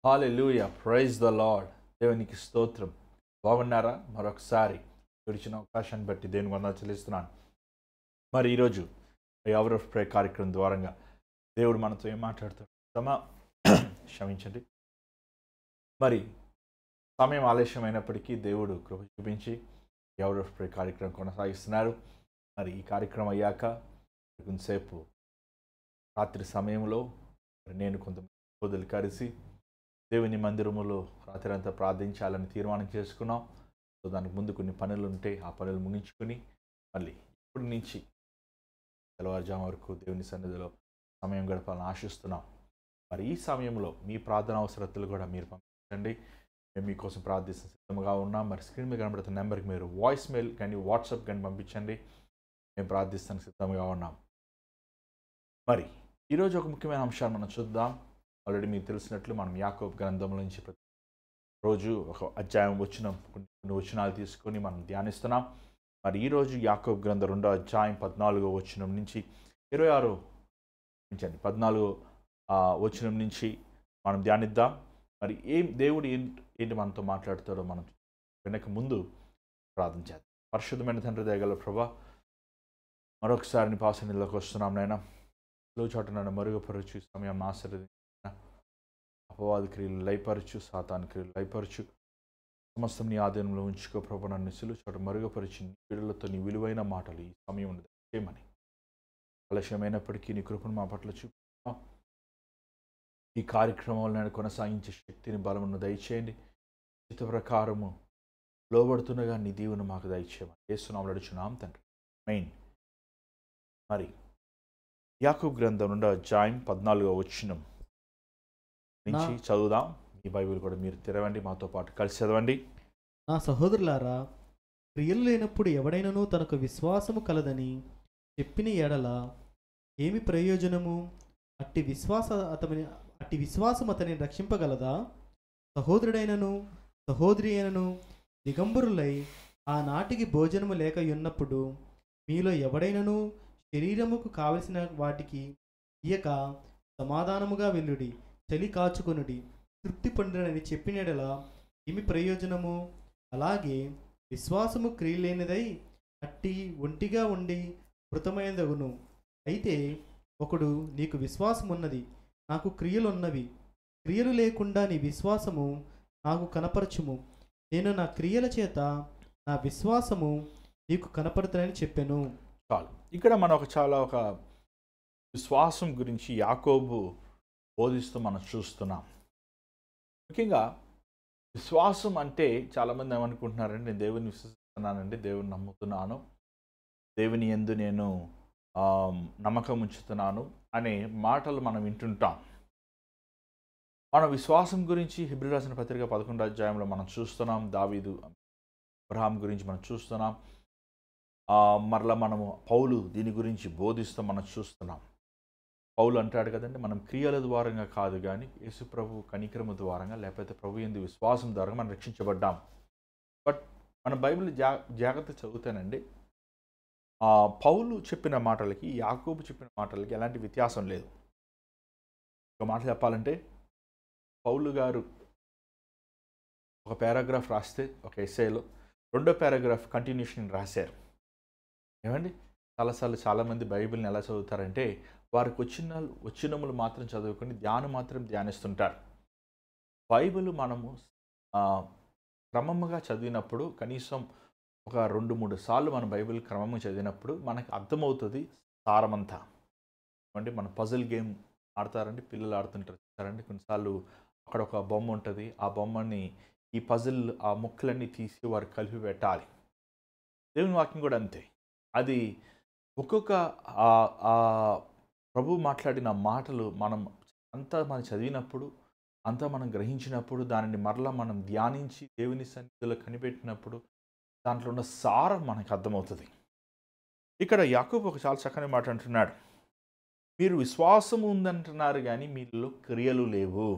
Hallelujah praise the lord. దేవునికి స్తోత్రం. బాగున్నారా? మరొకసారి గడిచిన అవకాశాన్ని బట్టి దేవుని వందనాలు చెల్లిస్తున్నాను. మరి ఈరోజు అవర్ ఆఫ్ ప్రే కార్యక్రమం ద్వారంగా దేవుడు మనతో ఏం మాట్లాడుతాడు? క్షమించండి. మరి సమయం ఆలస్యమైనప్పటికీ దేవుడు కృప చూపించి అవర్ ఆఫ్ ప్రే కార్యక్రమం కొనసాగిస్తున్నారు. మరి ఈ కార్యక్రమం అయ్యాక కొంతసేపు రాత్రి సమయంలో నేను కొంతమంది సోదరులు కలిసి దేవుని మందిరములో రాత్రి అంతా ప్రార్థించాలని తీర్మానం చేసుకున్నాం. సో దానికి ముందు కొన్ని పనులు ఉంటే ఆ పనులు ముగించుకొని మళ్ళీ ఇప్పటి నుంచి తెల్లవారుజాము వరకు దేవుని సన్నిధిలో సమయం గడపాలని ఆశిస్తున్నాం. మరి ఈ సమయంలో మీ ప్రార్థన అవసరతలు కూడా మీరు పంపించండి. మేము మీకోసం ప్రార్థిస్తున్న సిద్ధంగా ఉన్నాం. మరి స్క్రీన్ మీద కనబడుతున్న నెంబర్కి మీరు వాయిస్ మెయిల్ కానీ వాట్సాప్ కానీ పంపించండి. మేము ప్రార్థిస్తానికి సిద్ధంగా ఉన్నాం. మరి ఈరోజు ఒక ముఖ్యమైన అంశాన్ని మనం చూద్దాం. ఆల్రెడీ మీకు తెలిసినట్లు మనం యాకోబు గ్రంథం నుంచి ప్రతి రోజు ఒక అధ్యాయం కొన్ని వచనాలు తీసుకొని మనం ధ్యానిస్తున్నాం. మరి ఈరోజు యాకోబు గ్రంథం 2వ అధ్యాయం 14వ వచనం నుంచి 14వ వచనం నుంచి మనం ధ్యానిద్దాం. మరి దేవుడు ఏంటి మనతో మాట్లాడుతాడో మనం వెనక ముందు ప్రార్థన చేద్దాం. పరిశుద్ధమైన తండ్రి దయగల ప్రభువా, మరొకసారి నీ పాసనీలోకి వస్తున్నాం నాయన. చోట నన్ను మరుగుపరచు, సమయం ఆశీర్వదించిన అపవాది క్రియలు లయపరచు, సాతాను క్రియలు లయపరచు, సమస్తం నీ ఆధీనంలో ఉంచుకో ప్రభు. నన్ను సిలువ చోట మరుగుపరిచి నీ పిల్లలతో నీ విలువైన మాటలు ఈ సమయం చేయమని ఆలస్యమైనప్పటికీ నీ కృపను మా పట్ల చూపుతాం. ఈ కార్యక్రమంలో నేను కొనసాగించే శక్తిని బలమును దయచేయండి. చిత్త ప్రకారము లోబడుతుండగా నీ దీవెను మాకు దయచేయమని యేసునామములో అడుగుచున్నాం తండ్రి. మెయిన్ మరి యాకోబు గ్రంథం 2వ అధ్యాయం 14వ వచనం నుంచి చదువుదాం. ఈ బైబిల్ కూడా మీరు తెరవండి, మాతో పాటు కలిసి చదవండి. నా సహోదరులారా, క్రియలు లేనప్పుడు ఎవడైనను తనకు విశ్వాసము కలదని చెప్పిన ఎడల ఏమి ప్రయోజనము? అట్టి విశ్వాసం అతని రక్షింపగలదా? సహోదరుడైనను సహోదరి అయినను దిగంబరులై ఆనాటికి భోజనము లేక ఉన్నప్పుడు మీలో ఎవడైనను శరీరముకు కావలసిన వాటికి ఇయ్యక సమాధానముగా వెళ్ళుడి, చలి కాచుకొనుడి, తృప్తి పొందినని చెప్పినడలా ఏమి ప్రయోజనము? అలాగే విశ్వాసము క్రియలేనిదై అట్టి ఒంటిగా ఉండి మృతమైనదగును. అయితే ఒకడు, నీకు విశ్వాసం ఉన్నది, నాకు క్రియలు ఉన్నవి, క్రియలు లేకుండా నీ విశ్వాసము నాకు కనపరచుము, నేను నా క్రియల చేత నా విశ్వాసము నీకు కనపడుతానని చెప్పాను. చాలు. ఇక్కడ మనం ఒక విశ్వాసం గురించి యాకోబు బోధిస్తూ మనం చూస్తున్నాం. ముఖ్యంగా విశ్వాసం అంటే చాలామంది ఏమనుకుంటున్నారంటే, నేను దేవుని విశ్వసిస్తున్నానండి, దేవుని నమ్ముతున్నాను, దేవుని యందు నేను నమ్మకం ఉంచుతున్నాను అనే మాటలు మనం వింటుంటాం. మన విశ్వాసం గురించి హెబ్రీ రాసిన పత్రిక 11వ అధ్యాయంలో మనం చూస్తున్నాం. దావీదు, అబ్రహాం గురించి మనం చూస్తున్నాం. మరలా మనము పౌలు దీని గురించి బోధిస్తూ మనం చూస్తున్నాం. పౌలు అంటాడు కదండి, మనం క్రియల ద్వారంగా కాదు కానీ యేసు ప్రభు కనికరము ద్వారంగా, లేకపోతే ప్రభు యందు విశ్వాసం ద్వారా మనం రక్షించబడ్డాం. బట్ మన బైబిల్ జాగ్రత్త చదువుతానండి, పౌలు చెప్పిన మాటలకి యాకోబు చెప్పిన మాటలకి ఎలాంటి వ్యత్యాసం లేదు. ఒక మాట చెప్పాలంటే, పౌలు గారు ఒక పారాగ్రాఫ్ రాస్తే ఒక ఎస్సేలో 2వ పారాగ్రాఫ్ కంటిన్యూషన్ రాశారు. ఏమండి, చాలాసార్లు చాలామంది బైబిల్ని ఎలా చదువుతారంటే, వారికి వచ్చినములు మాత్రం చదువుకొని మాత్రం ధ్యానిస్తుంటారు. బైబిల్ మనము క్రమముగా చదివినప్పుడు, కనీసం ఒక 2-3 సార్లు మన బైబిల్ క్రమంగా చదివినప్పుడు మనకు అర్థమవుతుంది సారమంతా. అంటే మన పజిల్ గేమ్ ఆడతారండి, పిల్లలు ఆడుతుంటారు చూస్తారండి. కొన్నిసార్లు అక్కడ ఒక బొమ్మ ఉంటుంది, ఆ బొమ్మని ఈ పజిల్ ఆ ముక్కలన్నీ తీసి వారు కలిపి పెట్టాలి. దేవుని వాక్యం కూడా అంతే. అది ఒక్కొక్క ప్రభు మాట్లాడిన మాటలు మనం చదివినప్పుడు, అంతా మనం గ్రహించినప్పుడు, దానిని మరలా మనం ధ్యానించి దేవుని సన్నిధిలో కనిపెట్టినప్పుడు దాంట్లో ఉన్న సారం మనకు అర్థమవుతుంది. ఇక్కడ యాకోబు ఒక చాలా చక్కని మాట అంటున్నాడు, మీరు విశ్వాసం ఉందంటున్నారు కానీ మీలో క్రియలు లేవు.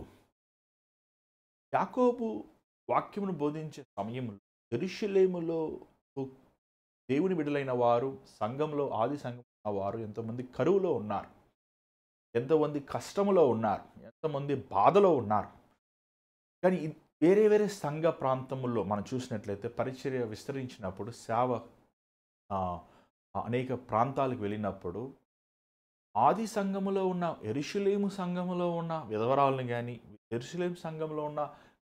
యాకోబు వాక్యమును బోధించే సమయంలో యెరూషలేములో దేవుని బిడ్డలైన వారు, సంఘంలో ఆది సంఘం వారు ఎంతోమంది కరువులో ఉన్నారు, ఎంతోమంది కష్టములో ఉన్నారు, ఎంతమంది బాధలో ఉన్నారు. కానీ వేరే వేరే సంఘ ప్రాంతముల్లో మనం చూసినట్లయితే పరిచర్య విస్తరించినప్పుడు సేవ ఆ, అనేక ప్రాంతాలకు వెళ్ళినప్పుడు ఆది సంఘములో ఉన్న యెరూషలేము సంఘములో ఉన్న విధవరాలను కానీ యెరూషలేము సంఘంలో ఉన్న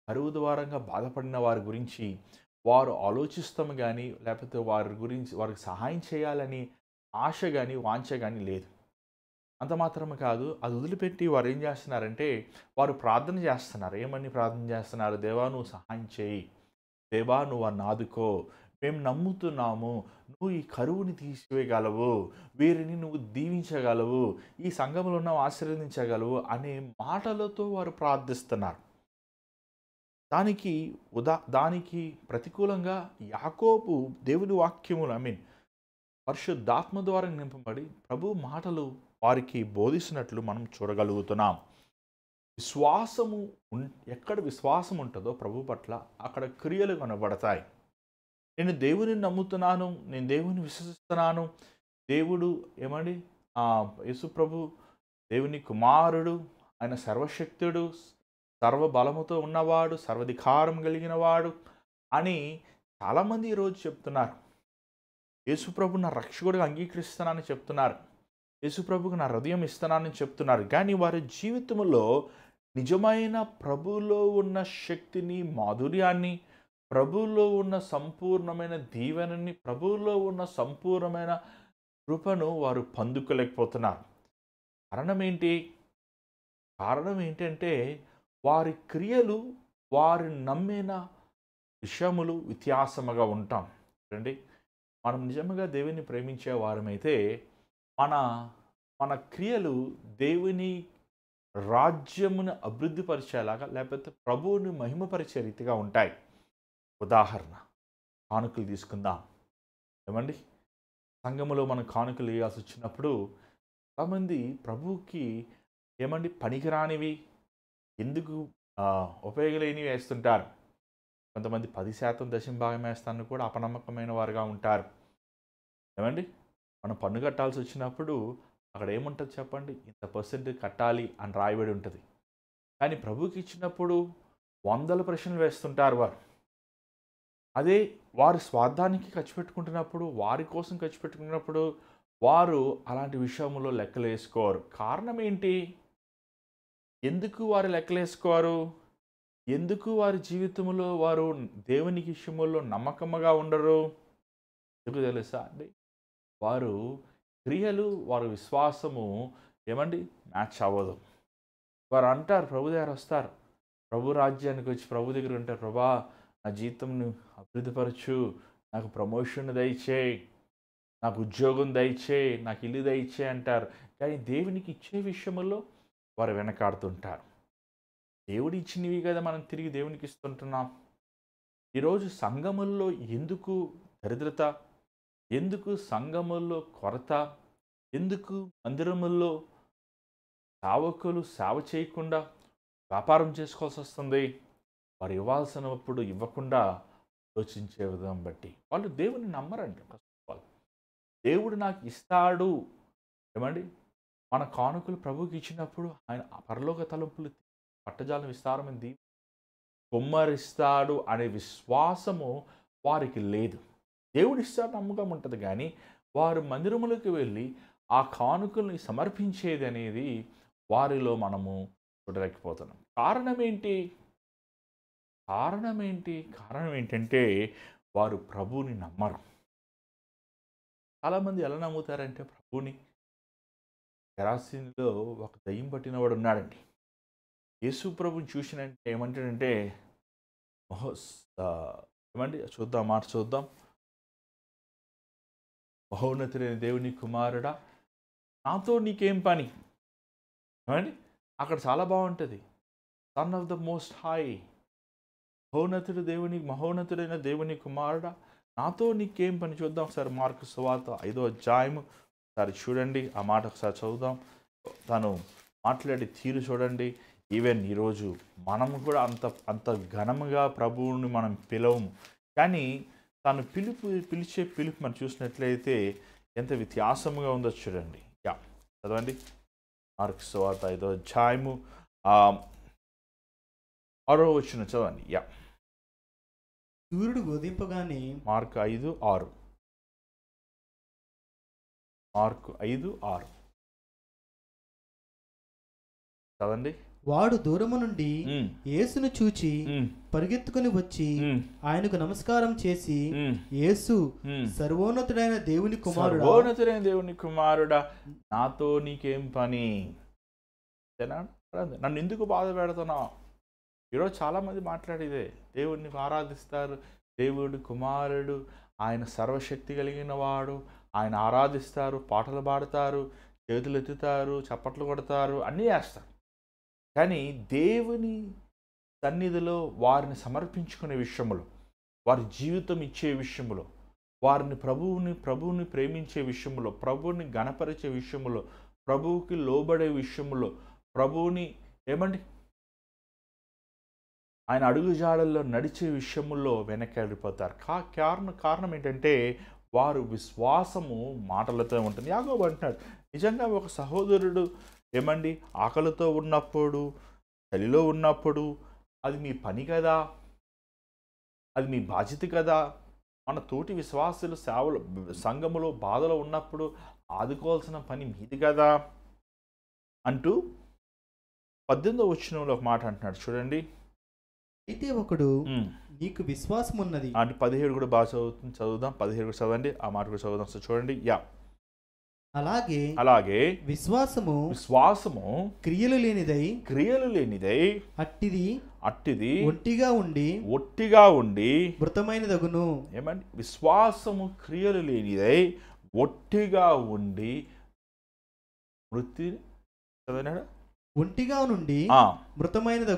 కరువు ద్వారంగా బాధపడిన వారి గురించి వారు ఆలోచిస్తాం కానీ లేకపోతే వారి గురించి వారికి సహాయం చేయాలని ఆశ కానీ వాంఛ కానీ లేదు. అంత మాత్రమే కాదు, అది వదిలిపెట్టి వారు ఏం చేస్తున్నారంటే వారు ప్రార్థన చేస్తున్నారు. ఏమని ప్రార్థన చేస్తున్నారు? దేవా నువ్వు సహాయం చేయి, దేవా నువ్వు వారిని ఆదుకో, మేము నమ్ముతున్నాము, నువ్వు ఈ కరువుని తీసివేయగలవు, వీరిని నువ్వు దీవించగలవు, ఈ సంఘంలో ఉన్న ఆశీర్వదించగలవు అనే మాటలతో వారు ప్రార్థిస్తున్నారు. దానికి ప్రతికూలంగా యాకోబు దేవుని వాక్యములు పరిశుద్ధాత్మ ద్వారా నింపబడి ప్రభు మాటలు వారికి బోధిస్తున్నట్లు మనం చూడగలుగుతున్నాం. విశ్వాసము ఎక్కడ విశ్వాసం ఉంటుందో ప్రభు పట్ల అక్కడ క్రియలు కనబడతాయి. నేను దేవుని నమ్ముతున్నాను, నేను దేవుని విశ్వసిస్తున్నాను, దేవుడు యేసు ప్రభు దేవుని కుమారుడు, ఆయన సర్వశక్తుడు, సర్వబలముతో ఉన్నవాడు, సర్వాధికారం కలిగినవాడు అని చాలామంది ఈరోజు చెప్తున్నారు. యేసుప్రభు నా రక్షకుడిగా అంగీకరిస్తున్నానని చెప్తున్నారు, యేసుప్రభుకు నా హృదయం ఇస్తున్నానని చెప్తున్నారు. కానీ వారి జీవితంలో నిజమైన ప్రభువులో ఉన్న శక్తిని, మాధుర్యాన్ని, ప్రభువులో ఉన్న సంపూర్ణమైన దీవెనని, ప్రభువులో ఉన్న సంపూర్ణమైన కృపను వారు పొందుకోలేకపోతున్నారు. కారణం ఏంటంటే వారి క్రియలు, వారి నమ్మిన విషయములు వ్యత్యాసముగా ఉంటాం. చూడండి, మనం నిజంగా దేవుని ప్రేమించే వారమైతే మన క్రియలు దేవుని రాజ్యమును అభివృద్ధిపరిచేలాగా లేకపోతే ప్రభువుని మహిమపరిచే రీతిగా ఉంటాయి. ఉదాహరణ, కానుకలు తీసుకుందాం. సంఘములో మనం కానుకలు వేయాల్సి వచ్చినప్పుడు చాలామంది ప్రభువుకి పనికిరానివి, ఎందుకు ఉపయోగలేనివి వేస్తుంటారు. కొంతమంది 10% దశంభాగం వేస్తాను కూడా అపనమ్మకమైన వారుగా ఉంటారు. మనం పన్ను కట్టాల్సి వచ్చినప్పుడు అక్కడ ఏముంటుంది చెప్పండి? ఇంత % కట్టాలి అని రాయబడి ఉంటుంది. కానీ ప్రభుకి ఇచ్చినప్పుడు 100 ప్రశ్నలు వేస్తుంటారు వారు. అదే వారి స్వార్థానికి ఖర్చు పెట్టుకుంటున్నప్పుడు, వారి కోసం ఖర్చు పెట్టుకున్నప్పుడు వారు అలాంటి విషయంలో లెక్కలు వేసుకోరు. కారణం ఏంటి? ఎందుకు వారు లెక్కలు వేసుకోరు? ఎందుకు వారి జీవితంలో వారు దేవునికి విషయంలో నమ్మకముగా ఉండరు? ఎందుకు తెలుసా అండి? వారు క్రియలు, వారి విశ్వాసము మ్యాచ్ అవ్వదు. వారు అంటారు, ప్రభు దగ్గర వస్తారు, ప్రభు రాజ్యానికి వచ్చి ప్రభు దగ్గర ఉంటారు, ప్రభా నా జీవితంను అభివృద్ధిపరచు, నాకు ప్రమోషన్ దయచేయి, నాకు ఉద్యోగం దయచేయి, నాకు ఇల్లు దయచేయి అంటారు. కానీ దేవునికి ఇచ్చే విషయంలో వారు వెనకాడుతుంటారు. దేవుడు ఇచ్చినవి కదా మనం తిరిగి దేవునికి ఇస్తుంటున్నాం. ఈరోజు సంఘముల్లో ఎందుకు దరిద్రత, ఎందుకు సంఘముల్లో కొరత, ఎందుకు మందిరముల్లో సేవకులు సేవ చేయకుండా వ్యాపారం చేసుకోవాల్సి వస్తుంది? వారు ఇవ్వాల్సినప్పుడు ఇవ్వకుండా ఆలోచించే విధానం బట్టి వాళ్ళు దేవుని నమ్మరండి. దేవుడు నాకు ఇస్తాడు, మన కానుకలు ప్రభుకి ఇచ్చినప్పుడు ఆయన పరలోక తలుపులు పట్టజాలం విస్తారమైంది కొమ్మరిస్తాడు అనే విశ్వాసము వారికి లేదు. దేవుడు ఇస్తాడు నమ్మకం ఉంటుంది, కానీ వారు మందిరములకు వెళ్ళి ఆ కానుకల్ని సమర్పించేది అనేది వారిలో మనము చూడలేకపోతున్నాం. కారణం ఏంటంటే వారు ప్రభువుని నమ్మరు. చాలామంది ఎలా నమ్ముతారంటే ప్రభువుని, గెరాసీనులో ఒక దయ్యం పట్టినవాడు ఉన్నాడండి. యేసు ప్రభుని చూసినంటే ఏమంటాడంటే చూద్దాం, మహోన్నతుడైన దేవుని కుమారుడా నాతో నీకేం పని? అక్కడ చాలా బాగుంటుంది. Son of the most high, మహోన్నతుడైన దేవుని కుమారుడా నాతో నీకేం పని? చూద్దాం ఒకసారి మార్కు సువార్త 5వ అధ్యాయము ఒకసారి చూడండి, ఆ మాట ఒకసారి చదువుదాం. తను మాట్లాడే తీరు చూడండి. ఈవెన్ ఈరోజు మనము కూడా అంత ఘనముగా ప్రభువుని మనం పిలవము, కానీ తను పిలిచే పిలుపు మనం చూసినట్లయితే ఎంత వ్యత్యాసముగా ఉందో చూడండి. చదవండి మార్కు సువార్త 5వ అధ్యాయము. 6వ వచనం చదవండి. సూర్యుడు ఉదయింపగానే మార్కు 5:6. మార్కు 5:6 చదవండి. వాడు దూరము నుండి ఉమ్, యేసును చూచి ఉమ్, పరిగెత్తుకుని వచ్చి ఉమ్, ఆయనకు నమస్కారం చేసి, ఉమ్, యేసు, ఉమ్. సర్వోన్నతుడైన దేవుని కుమారుడా, సర్వోన్నతుడైన దేవుని కుమారుడా, నాతో నీకేం పని? నన్ను ఎందుకు బాధ పెడుతున్నావు? ఈరోజు చాలామంది మాట్లాడేదే. దేవుడిని ఆరాధిస్తారు, దేవుడు కుమారుడు, ఆయన సర్వశక్తి కలిగిన వాడు, ఆయన ఆరాధిస్తారు, పాటలు పాడతారు, చేతులు ఎత్తుతారు, చప్పట్లు కొడతారు, అన్నీ చేస్తారు. కానీ దేవుని సన్నిధిలో వారిని సమర్పించుకునే విషయంలో, వారి జీవితం ఇచ్చే విషయంలో, వారిని ప్రభువుని ప్రేమించే విషయంలో, ప్రభువుని గణపరిచే విషయంలో, ప్రభువుకి లోబడే విషయంలో, ప్రభువుని ఏమండి ఆయన అడుగుజాడల్లో నడిచే విషయంలో వెనక్కి కారణం ఏంటంటే వారు విశ్వాసము మాటలతో ఉంటుంది. యాకోబు అంటున్నాడు, నిజంగా ఒక సహోదరుడు ఏమండి ఆకలితో ఉన్నప్పుడు, చలిలో ఉన్నప్పుడు, అది మీ పని కదా, అది మీ బాధ్యత కదా. మన తోటి విశ్వాసులు సేవలు సంఘములో బాధలో ఉన్నప్పుడు ఆదుకోవాల్సిన పని మీది కదా అంటూ 18వ వచనంలో ఒక మాట అంటున్నాడు చూడండి. అయితే ఒకడు నీకు విశ్వాసం ఉన్నది అంటే 17 కూడా బాగా చదువుదాం. 17 కూడా చదవండి, ఆ మాట కూడా చదువుదాం. సో చూడండి. అలాగే విశ్వాసము క్రియలు లేనిదై అట్టిది ఒట్టిగా ఉండి మృతమైనదగును. ఏమండి? విశ్వాసము క్రియలు లేనిదై ఒట్టిగా ఉండి ఒంటిగా నుండి మృతమైనది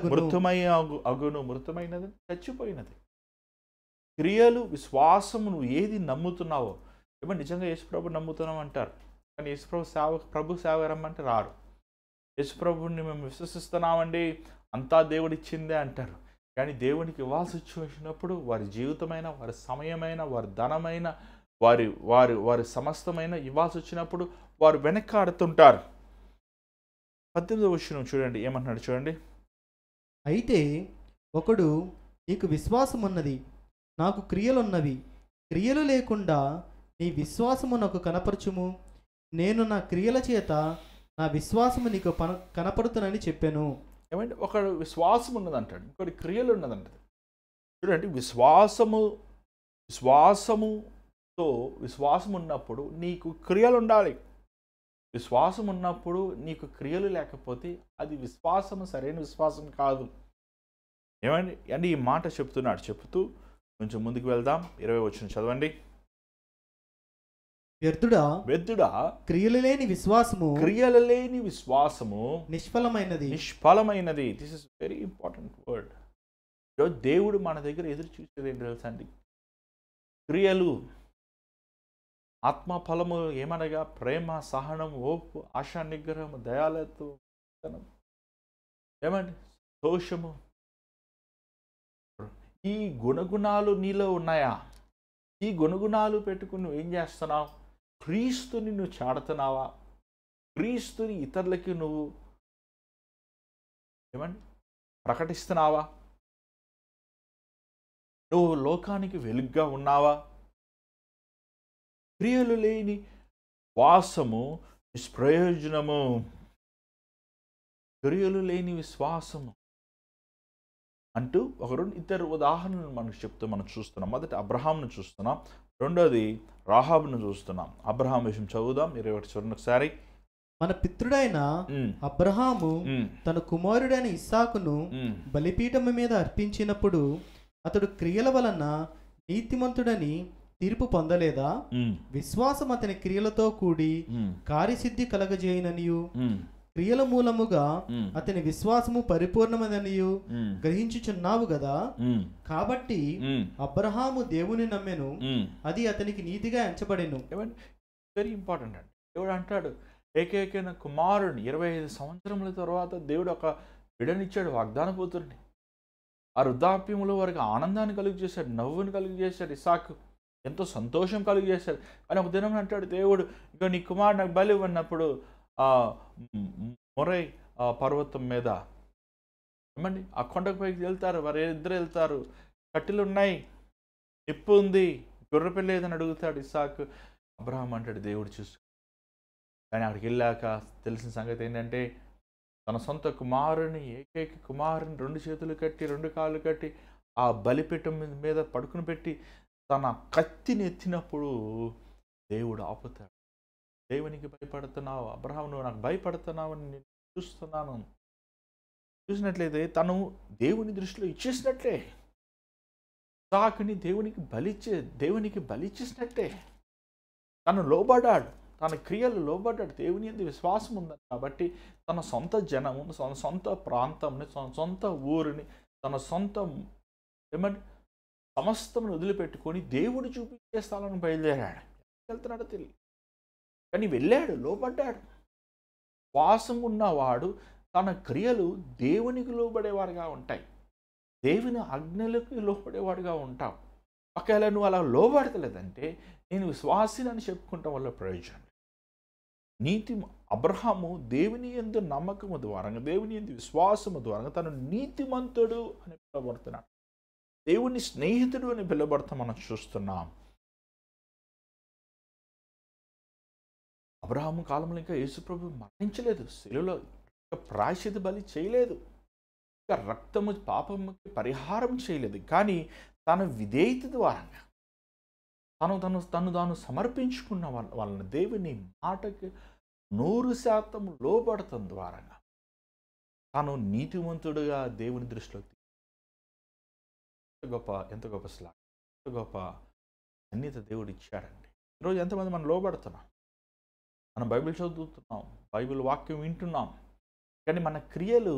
చచ్చిపోయినది. క్రియలు విశ్వాసము నువ్వు ఏది నమ్ముతున్నావో, ఏమన్నా నిజంగా యేసుప్రభు నమ్ముతున్నాం అంటారు, కానీ యేసుప్రభు ప్రభు సేవ రమ్మంటే రారు. యేసుప్రభుని మేము విశ్వసిస్తున్నామండి, అంతా దేవుడిచ్చిందే అంటారు. కానీ దేవునికి ఇవ్వాల్సి వచ్చినప్పుడు వారి జీవితమైన, వారి సమయమైన, వారి ధనమైన, వారి సమస్తమైన ఇవ్వాల్సి వచ్చినప్పుడు వారు వెనక్కాడుతుంటారు. 18వ వచనం చూడండి, ఏమంటున్నాడు చూడండి. అయితే ఒకడు నీకు విశ్వాసం ఉన్నది, నాకు క్రియలున్నవి, క్రియలు లేకుండా నీ విశ్వాసము నాకు కనపరచుము, నేను నా క్రియల చేత నా విశ్వాసము నీకు కనపడుతానని చెప్పాను. ఏమంటే ఒకడు విశ్వాసం ఉన్నదంటాడు, ఇంకోటి క్రియలు ఉన్నదంటాడు. చూడండి, విశ్వాసం ఉన్నప్పుడు నీకు క్రియలు ఉండాలి. విశ్వాసం ఉన్నప్పుడు నీకు క్రియలు లేకపోతే అది విశ్వాసము సరైన విశ్వాసం కాదు. ఏమండి అంటే ఈ మాట చెప్తూ కొంచెం ముందుకు వెళ్దాం. 20వ వచనం చదవండి. వ్యర్థుడా క్రియలు లేని విశ్వాసము నిష్ఫలమైనది. This is very important word. ఈరోజు దేవుడు మన దగ్గర ఎదురు చూసేది ఏంటి తెలుసా అండి? క్రియలు, ఆత్మ ఫలము ఏమనగా ప్రేమ, సహనం, ఓర్పు, ఆశా నిగ్రహము, దయాళత్వం, ఏమండి దోషము. ఈ గుణగుణాలు నీలో ఉన్నాయా? ఈ గుణగుణాలు పెట్టుకుని నువ్వు ఏం చేస్తున్నావు? క్రీస్తుని నువ్వు చాడుతున్నావా? క్రీస్తుని ఇతరులకి నువ్వు ఏమండి ప్రకటిస్తున్నావా? నువ్వు లోకానికి వెలుగ్గా ఉన్నావా? క్రియలు లేని వాసము నిష్ప్రయోజనము. క్రియలు లేని విశ్వాసము అంటూ ఇద్దరు ఉదాహరణలు మనం చూస్తున్నాం. మొదట అబ్రహాంను చూస్తున్నాం, రెండోది రాహాబును చూస్తున్నాం. అబ్రహాం విషయం చదువుదాం. 21 చూడండి ఒకసారి. మన పితృడైన అబ్రహాము తన కుమారుడైన ఇస్సాకును బలిపీఠము మీద అర్పించినప్పుడు అతడు క్రియల వలన నీతిమంతుడని తీర్పు పొందలేదా? విశ్వాసం అతని క్రియలతో కూడి కార్యసిద్ధి కలగజేయననియు క్రియల మూలముగా అతని విశ్వాసము పరిపూర్ణమదనియు గ్రహించుచున్నావు కదా. కాబట్టి అబ్రహాము దేవుని నమ్మెను, అది అతనికి నీతిగా ఎంచబడెను. వెరీ ఇంపార్టెంట్ అండి. దేవుడు అంటాడు, ఏకైకైన కుమారుని 25 సంవత్సరముల తర్వాత దేవుడు ఒక బిడ్డనిచ్చాడు, వాగ్దాన పుత్రుడిని. ఆ వృద్ధాప్యములో వారికి ఆనందాన్ని కలుగు చేశాడు, నవ్వుని కలుగు చేశాడు, ఇస్సాకు ఎంతో సంతోషం కలుగు చేశాడు. అని ఒక దినం అంటాడు దేవుడు, ఇక నీ కుమారుడు నాకు బలి ఇవ్వన్నప్పుడు మొరై పర్వతం మీద ఏమండి ఆ కొండపైకి వెళ్తారు, వారు ఇద్దరు వెళ్తారు, కట్టెలు ఉన్నాయి, నిప్పు ఉంది, గొర్రెపిల్ల లేదని అడుగుతాడు ఇస్సాకు. అబ్రహాం అంటాడు దేవుడు చూసు. కానీ అక్కడికి వెళ్ళాక తెలిసిన సంగతి ఏంటంటే తన సొంత కుమారుని, ఏకైక కుమారుని 2 చేతులు కట్టి 2 కాళ్ళు కట్టి ఆ బలిపీఠం మీద పడుకుని పెట్టి తన కత్తిని ఎత్తినప్పుడు దేవుడు ఆపుతాడు. దేవునికి భయపడుతున్నావు అబ్రహాం, నువ్వు నాకు భయపడుతున్నావు అని నేను చూస్తున్నాను. చూసినట్లయితే తను దేవుని దృష్టిలో ఇచ్చేసినట్లే, ఇస్సాకుని దేవునికి బలిచ్చేసినట్టే. తను లోబడ్డాడు, తన క్రియలు లోబడ్డాడు, దేవుని యందు విశ్వాసం ఉందని కాబట్టి తన సొంత జనము, తన సొంత ప్రాంతంని, తన సొంత ఊరిని, తన సొంత ఏమంటే సమస్తమును వదిలిపెట్టుకొని దేవుడు చూపించే స్థలాన్ని బయలుదేరాడు. వెళ్తున్నాడో తెలియదు, కానీ వెళ్ళాడు, లోబడ్డాడు. వాసం ఉన్నవాడు తన క్రియలు దేవునికి లోబడేవారుగా ఉంటాయి, దేవుని ఆజ్ఞలకు లోబడేవాడుగా ఉంటావు. ఒకవేళ నువ్వు అలా లోబడతలేదంటే నేను విశ్వాసిని అని చెప్పుకుంటాం వల్ల ప్రయోజనం. అబ్రహాము దేవుని యందు నమ్మకము ద్వారా, దేవుని యందు విశ్వాసము ద్వారా తను నీతిమంతుడు అని పిలువబడుతున్నాడు, దేవుని స్నేహితుడు అని పిలువబడతాం మనం చూస్తున్నాం. అబ్రహాము కాలంలో ఇంకా యేసుప్రభు మరణించలేదు, శిలువలో ప్రాయశ్చిత్త బలి చేయలేదు, ఇంకా రక్తము పాపముకి పరిహారం చేయలేదు. కానీ తన విధేయత ద్వారా తాను సమర్పించుకున్న వాళ్ళ దేవుని మాటకి 100% లోబడటం ద్వారా తాను నీతివంతుడుగా దేవుని దృష్టిలోకి ఎంత గొప్ప శ్లాఘ, ఎంత గొప్ప ధన్యత దేవుడు ఇచ్చాడండి. ఈరోజు ఎంతమంది మనం లోబడుతున్నాం, మనం బైబిల్ చదువుతున్నాం, బైబిల్ వాక్యం వింటున్నాం, కానీ మన క్రియలు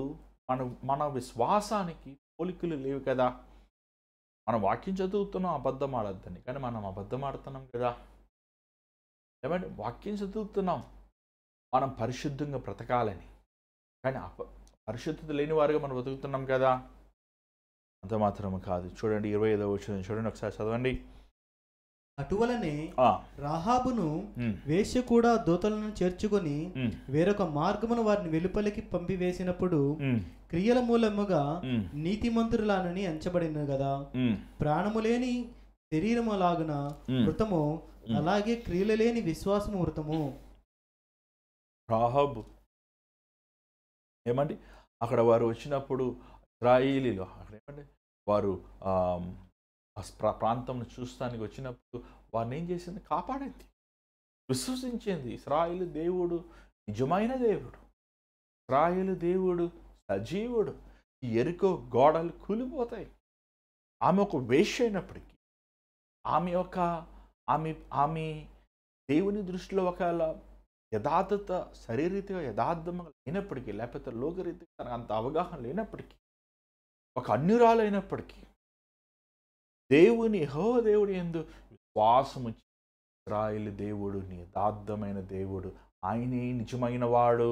మన విశ్వాసానికి పోలికలు లేవు కదా. మనం వాక్యం చదువుతున్నాం అబద్ధం ఆడద్దని, కానీ మనం అబద్ధం ఆడుతున్నాం కదా. ఏమంటే వాక్యం చదువుతున్నాం మనం పరిశుద్ధంగా బ్రతకాలని, కానీ పరిశుద్ధత లేని వారుగా మనం బ్రతుకుతున్నాం కదా. అంత మాత్రమే కాదు, చూడండి 25వ వచనం చూడండి, ఒకసారి చదవండి. అటువలనే రాహాబును వేశ్య కూడా దూతలను చేర్చుకొని వేరొక మార్గమును వారిని వెలుపలికి పంపివేసినప్పుడు క్రియల మూలముగా నీతిమంతురాలని ఎంచబడిన కదా. ప్రాణము లేని శరీరము లాగున మృతము, అలాగే క్రియలు లేని విశ్వాసము మృతము. రాహాబు ఏమండి అక్కడ వారు వచ్చినప్పుడు ఇశ్రాయేలీలు అక్కడ ఏమండి వారు ప్రాంతం చూస్తానికి వచ్చినప్పుడు వారిని ఏం చేసింది, కాపాడింది, విశ్వసించింది. ఇశ్రాయేలు దేవుడు నిజమైన దేవుడు, ఇశ్రాయేలు దేవుడు సజీవుడు. ఎరుకో గోడలు కూలిపోతాయి. ఆమె ఒక వేశ్య అయినప్పటికీ, ఆమె దేవుని దృష్టిలో ఒకవేళ యథార్థత శరీరీతిగా యథార్థంగా లేనప్పటికీ, లేకపోతే లోకరీతిగా తనకు అంత అవగాహన లేనప్పటికీ, ఒక అన్యురాలైనప్పటికీ దేవుని యెహోవా దేవుడు యందు విశ్వాసము ఇశ్రాయేలు దేవుడు యథార్థమైన దేవుడు, ఆయనే నిజమైన వాడు.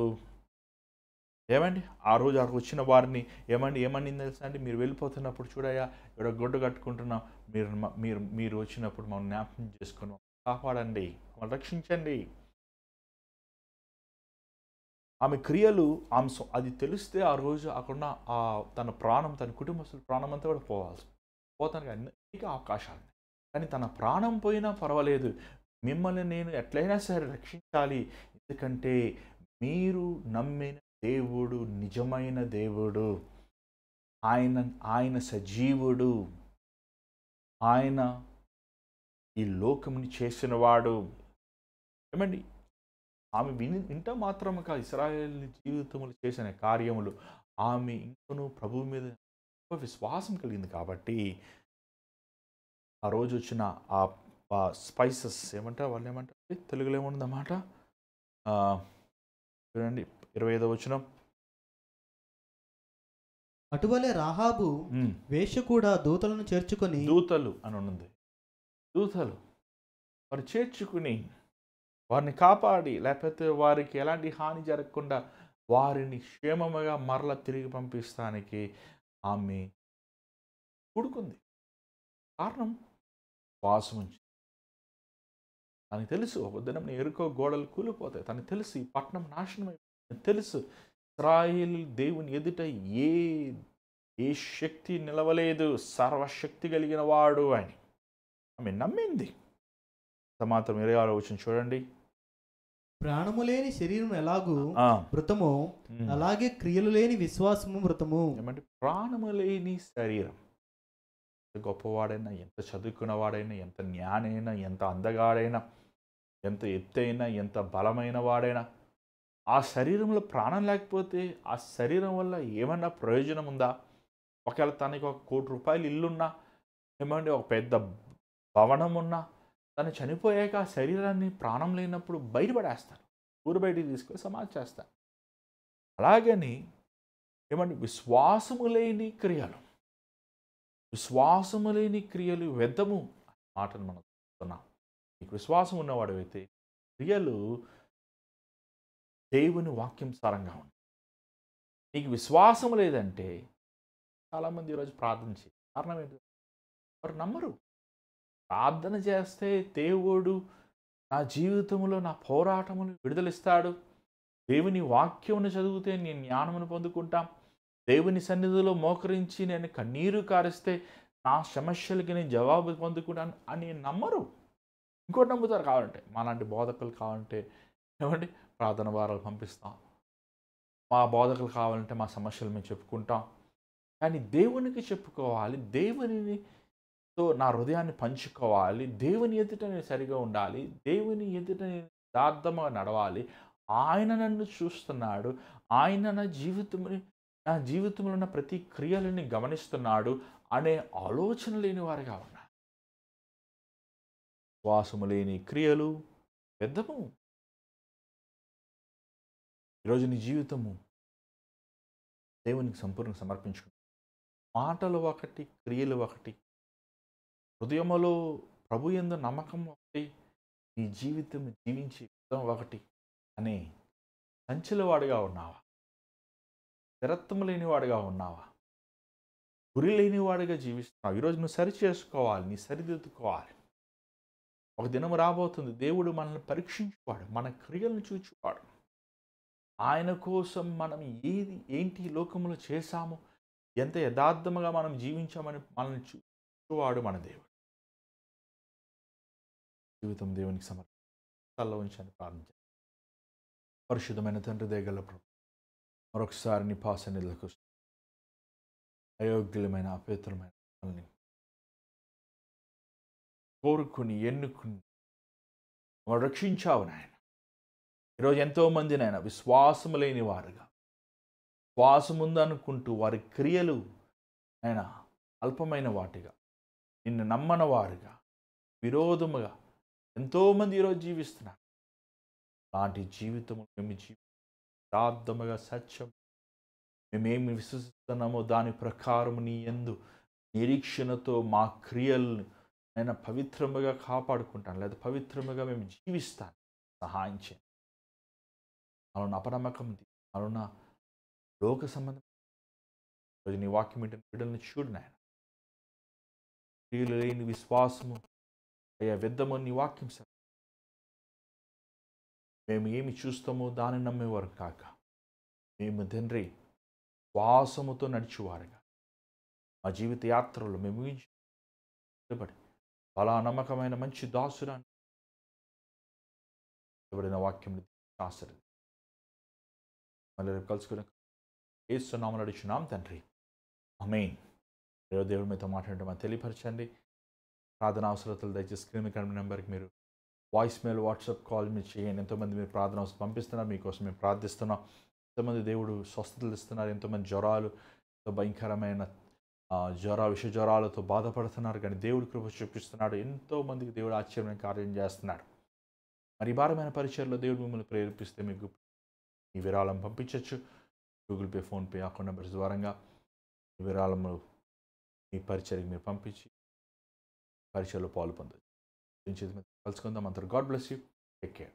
ఏమండి ఆ రోజు అక్కడికి వచ్చిన వారిని ఏమని తెలుసా అండి, మీరు వెళ్ళిపోతున్నప్పుడు చూడయ్యా ఇక్కడ గొడ్డు కట్టుకుంటున్నాం, మీరు వచ్చినప్పుడు మనం జ్ఞాపకం చేసుకుని కాపాడండి, మమ్మల్ని రక్షించండి. ఆమె క్రియలు అది తెలిస్తే ఆ రోజు అక్కడ తన ప్రాణం, తన కుటుంబస్తుల ప్రాణం అంతా కూడా పోతానికి అనేక అవకాశాలు. కానీ తన ప్రాణం పోయినా పర్వాలేదు, మిమ్మల్ని నేను ఎట్లయినా సరే రక్షించాలి, ఎందుకంటే మీరు నమ్మిన దేవుడు నిజమైన దేవుడు, ఆయన సజీవుడు, ఆయన ఈ లోకముని చేసినవాడు. ఏమండి ఆమె వింట మాత్రమే కాదు, ఇశ్రాయేలు జీవితములు చేసిన కార్యములు ఆమె ఇంకనూ ప్రభువు మీద విశ్వాసం కలిగింది. కాబట్టి ఆ రోజు వచ్చిన ఆ స్పైసెస్ ఏమంటారు, వాళ్ళు ఏమంటారు తెలుగులో ఏముందన్నమాట, చూడండి 25వ వచనం. అటువలే రాహాబు వేశ్య కూడా దూతలను చేర్చుకొని, దూతలు అని ఉంది, దూతలు వారు చేర్చుకుని వారిని కాపాడి, లేకపోతే వారికి ఎలాంటి హాని జరగకుండా వారిని క్షేమముగా మరల తిరిగి పంపిస్తానికి ఆమె కూడుకుంది. కారణం వాసం ఉంచి తనకు తెలుసు ఒక దినం ఎరుకో గోడలు కూలిపోతాయి, తనకు తెలుసు ఈ పట్టణం నాశనం అయిపోతుంది, తెలుసు ఇశ్రాయేలు దేవుని ఎదుట ఏ ఏ శక్తి నిలవలేదు, సర్వశక్తి కలిగిన వాడు అని ఆమె నమ్మింది. మాత్రం 26వ వచనం చూడండి. ప్రాణము లేని శరీరం ఎలాగూ ఆ, మృతమో అలాగే క్రియలు లేని విశ్వాసము మృతము. ఏమంటే ప్రాణము లేని శరీరం. ఎంత గొప్పవాడైనా, ఎంత చదువుకున్నవాడైనా, ఎంత జ్ఞానైనా, ఎంత అందగాడైనా, ఎంత ఎత్తైనా, ఎంత బలమైన వాడైనా, ఆ శరీరంలో ప్రాణం లేకపోతే ఆ శరీరం వల్ల ఏమన్నా ప్రయోజనం ఉందా? ఒకవేళ తనకి ₹1,00,00,000 ఇల్లున్నా, ఏమంటే ఒక పెద్ద భవనం ఉన్నా, తను చనిపోయాక ఆ శరీరాన్ని ప్రాణం లేనప్పుడు బయటపడేస్తారు. ఊరు బయటికి తీసుకొని సమాధి చేస్తారు. అలాగని ఏమంటే విశ్వాసము లేని క్రియలు, విశ్వాసము లేని క్రియలు వ్యర్థము అనే మాటను మనం చూస్తున్నాం. నీకు విశ్వాసం ఉన్నవాడు అయితే క్రియలు దేవుని వాక్యం సారంగా ఉంటాయి. నీకు విశ్వాసం లేదంటే చాలామంది ఈరోజు ప్రార్థన చేయరు. కారణం ఏంటి? వారు నమ్మరు. ప్రార్థన చేస్తే దేవుడు నా జీవితంలో నా పోరాటమును విడుదలిస్తాడు. దేవుని వాక్యమును చదివితే నేను జ్ఞానమును పొందుకుంటాం. దేవుని సన్నిధిలో మోకరించి నేను కన్నీరు కారిస్తే నా సమస్యలకి నేను జవాబు పొందుకుంటాను అని నమ్మరు. ఇంకోటి నమ్ముతారు. కావాలంటే మాలాంటి బోధకులు కావాలంటే ఏమండి ప్రార్థన వారాలు పంపిస్తాం, మా బోధకులు కావాలంటే మా సమస్యలు మేము చెప్పుకుంటాం. కానీ దేవునికి చెప్పుకోవాలి, దేవునితో నా హృదయాన్ని పంచుకోవాలి, దేవుని ఎదుట నేను సరిగా ఉండాలి, దేవుని ఎదుట నేను యథార్థంగా నడవాలి, ఆయన నన్ను చూస్తున్నాడు, ఆయన నా జీవితంలో ఉన్న ప్రతి క్రియలని గమనిస్తున్నాడు అనే ఆలోచన లేని వారిగా ఉన్నారు. విశ్వాసము లేని క్రియలు వ్యర్థము. ఈరోజు నీ జీవితము దేవునికి సంపూర్ణంగా సమర్పించుకుంటాం. మాటలు ఒకటి, క్రియలు ఒకటి. హృదయములో ప్రభు యందు నమ్మకం ఒకటి, నీ జీవితం జీవించే విధం ఒకటి అనే సంచలవాడిగా ఉన్నావా? స్థిరత్వం లేనివాడిగా ఉన్నావా? గురి లేనివాడిగా జీవిస్తున్నావు. ఈరోజు నువ్వు సరి చేసుకోవాలి, నీ సరిదిద్దుకోవాలి. ఒక దినం రాబోతుంది, దేవుడు మనల్ని పరీక్షించువాడు, మన క్రియలను చూచువాడు. ఆయన కోసం మనం ఏంటి లోకంలో చేశాము, ఎంత యథార్థముగా మనం జీవించామని మనల్ని చూచువాడు మన దేవుడు. జీవితం దేవునికి సమర్పణ ఉంచని ప్రార్థించాలి. పరిశుద్ధమైన తండ్రి దయగల ప్రభు, మరొకసారి నీ పాసనిధులకు అయోగ్యులమైన అపేతులమైన మనల్ని కోరుకుని ఎన్నుకుని రక్షించావు నాయన. ఈరోజు ఎంతోమంది నాయన విశ్వాసము లేని వారుగా, విశ్వాసం ఉందనుకుంటూ వారి క్రియలు ఆయన అల్పమైన వాటిగా, నిన్ను నమ్మని వారుగా, విరోధముగా ఎంతోమంది ఈరోజు జీవిస్తున్నారు. అలాంటి జీవితము మేము యథార్థముగా సత్యం మేమేమి విశ్వసిస్తున్నామో దాని ప్రకారం నీ యందు నిరీక్షణతో మా క్రియలను నేను పవిత్రముగా కాపాడుకుంటాను, లేదా పవిత్రముగా మేము జీవిస్తాను. సహాయం చేయండి. అలా అపనమ్మకం, అలా లోక సంబంధం రోజు నీ వాక్యం ఏంటంటే బిడ్డల్ని చూడు నాయన. క్రియలు లేని విశ్వాసము అయ్యా వ్యర్థము నీ వాక్యం సార్. మేము ఏమి చూస్తామో దాన్ని నమ్మేవారు కాక, మేము తండ్రి శ్వాసముతో నడిచేవారుగా మా జీవిత యాత్రలో మేము ముగించబడి అలా నమ్మకమైన మంచి దాసురాన్ని ఎవరైనా వాక్యం ఆశ్చర్యం మళ్ళీ రేపు కలుసుకుని ఏస్తున్నామని అడుగుచున్నాం తండ్రి, ఆమేన్. దేవుడు మీతో మాట్లాడటం మాకు తెలియపరచండి. ప్రార్థన అవసరతలు దయచేసి స్క్రీన్ మీద నెంబర్కి మీరు వాయిస్ మెయిల్, వాట్సాప్ కాల్ మీరు చేయండి. ఎంతోమంది మీరు ప్రార్థన అవసరం పంపిస్తున్నారు, మీకోసం మేము ప్రార్థిస్తున్నాం. ఎంతోమంది దేవుడు స్వస్థతలు ఇస్తున్నారు, ఎంతోమంది జ్వరాలు, భయంకరమైన విష జ్వరాలతో బాధపడుతున్నారు, కానీ దేవుడు కృప చూపిస్తున్నాడు. ఎంతోమందికి దేవుడు ఆశ్చర్యమైన కార్యం చేస్తున్నాడు. మరి ఈ భారమైన పరిచయంలో దేవుడు మిమ్మల్ని ప్రేరేపిస్తే మీకు ఈ విరాళం పంపించవచ్చు. Google pay, PhonePe account numbers ద్వారంగా ఈ విరాళము ఈ పరిచయకి మీరు పంపించి పరిచయలో పాలు పొందవచ్చు. కలుసుకుందాం. అందరూ God bless you. Take care.